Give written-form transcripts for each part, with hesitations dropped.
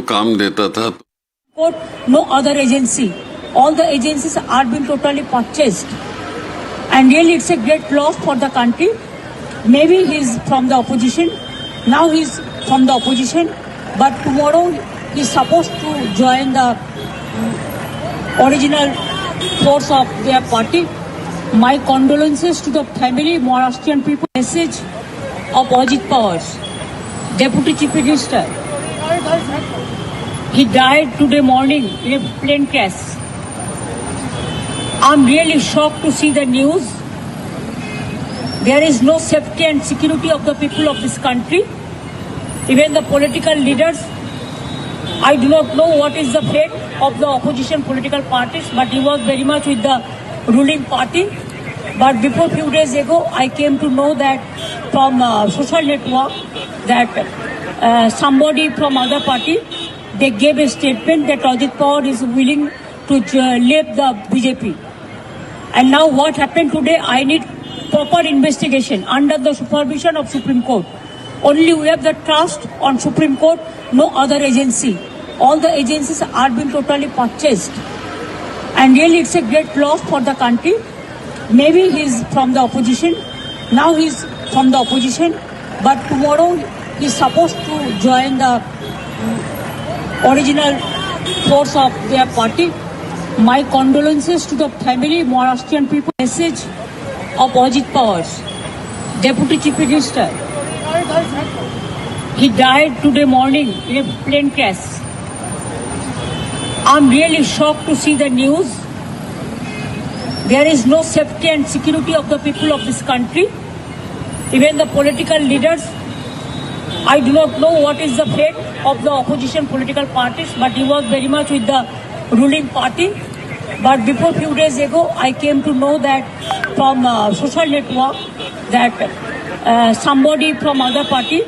काम देता था। No other agency. All the agencies are being totally purchased. And really it's a great loss for the country. Maybe he's from the opposition. Now he's from the opposition. But tomorrow he's supposed to join the original force of their party. My condolences to the family, Maharashtrian people. Message of Ajit Pawar, Deputy Chief Minister. He died today morning in a plane crash. I'm really shocked to see the news. There is no safety and security of the people of this country. Even the political leaders, I do not know what is the fate of the opposition political parties, but he was very much with the ruling party. But before few days ago, I came to know that from social network that somebody from other party, they gave a statement that Ajit Pawar is willing to leave the BJP. And now what happened today, I need proper investigation under the supervision of Supreme Court. Only we have the trust on Supreme Court, no other agency. All the agencies are being totally purchased. And really it's a great loss for the country. Maybe he's from the opposition. Now he's from the opposition. But tomorrow he's supposed to join the original force of their party. My condolences to the family, Maharashtrian people. Message of Ajit Pawar, Deputy Chief Minister. He died today morning in a plane crash. I'm really shocked to see the news. There is no safety and security of the people of this country. Even the political leaders, I do not know what is the fate of the opposition political parties, but he was very much with the ruling party. But before few days ago, I came to know that from social network that somebody from other party,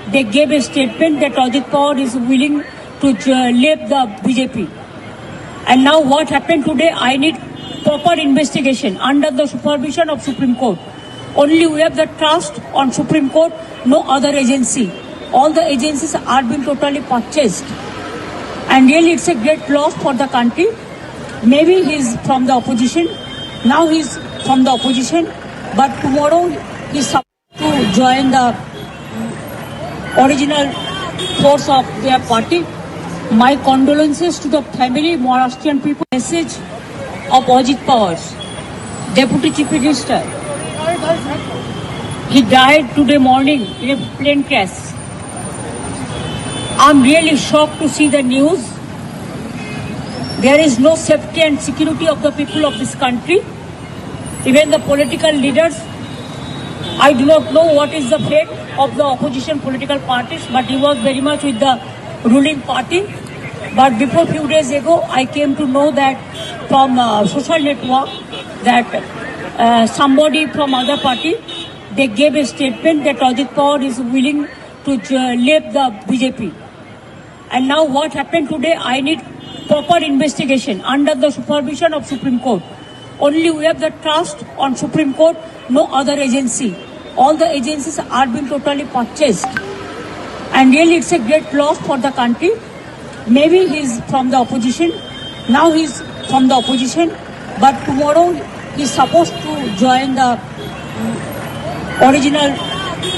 they gave a statement that Ajit Pawar is willing to leave the BJP. And now what happened today, I need proper investigation under the supervision of Supreme Court. Only we have the trust on Supreme Court, no other agency. All the agencies are being totally purchased. And really it's a great loss for the country. Maybe he's from the opposition. Now he's from the opposition. But tomorrow he's supposed to join the original force of their party. My condolences to the family, Maharashtrian people. Message of Ajit Pawar, Deputy Chief Minister. He died today morning in a plane crash. I'm really shocked to see the news. There is no safety and security of the people of this country. Even the political leaders, I do not know what is the fate of the opposition political parties, but he was very much with the ruling party. But before few days ago, I came to know that from social network that somebody from other party, they gave a statement that Ajit Pawar is willing to leave the BJP. And now what happened today, I need proper investigation under the supervision of Supreme Court. Only we have the trust on Supreme Court, no other agency. All the agencies are being totally purchased. And really it's a great loss for the country. Maybe he's from the opposition. Now he's from the opposition. But tomorrow he's supposed to join the original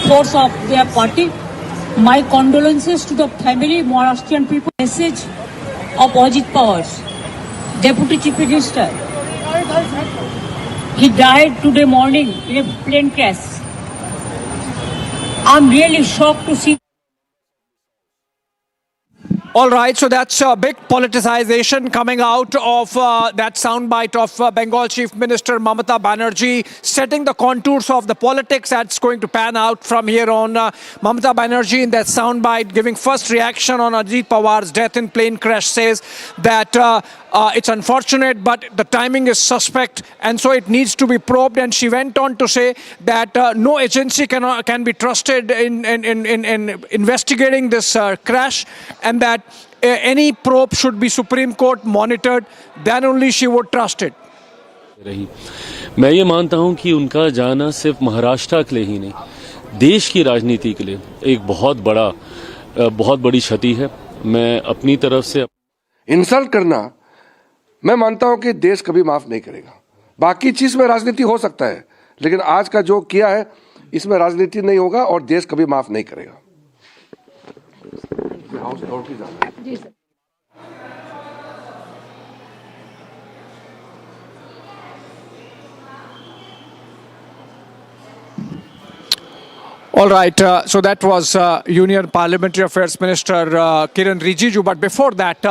force of their party. My condolences to the family, Maharashtrian people. Message of Ajit Pawar, Deputy Chief Minister. He died today morning in a plane crash. I'm really shocked to see. All right, so that's a big politicization coming out of that soundbite of Bengal Chief Minister Mamata Banerjee, setting the contours of the politics that's going to pan out from here on. Mamata Banerjee in that soundbite giving first reaction on Ajit Pawar's death in plane crash says that it's unfortunate, but the timing is suspect, and so it needs to be probed. And she went on to say that no agency can be trusted in investigating this crash, and that any probe should be Supreme Court monitored. Then only she would trust it. मैं ये मानता हूँ कि उनका जाना सिर्फ महाराष्ट्र के लिए ही नहीं, देश की राजनीति के लिए एक बहुत बड़ी क्षति है। मैं अपनी तरफ से इंसल्ट करना मैं मानता हूं कि देश कभी माफ नहीं करेगा। बाकी चीज में राजनीति हो सकता है, लेकिन आज का जो किया है इसमें राजनीति नहीं होगा और देश कभी माफ नहीं करेगा। जी sir. All right, so that was Union Parliamentary Affairs Minister Kiran Rijiju. But before that,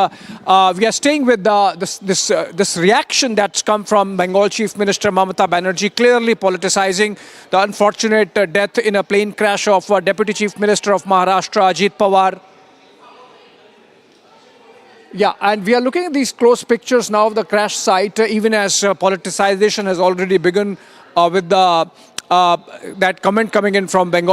we are staying with this reaction that's come from Bengal Chief Minister Mamata Banerjee, clearly politicizing the unfortunate death in a plane crash of Deputy Chief Minister of Maharashtra, Ajit Pawar. Yeah, and we are looking at these close pictures now of the crash site, even as politicization has already begun with that comment coming in from Bengal.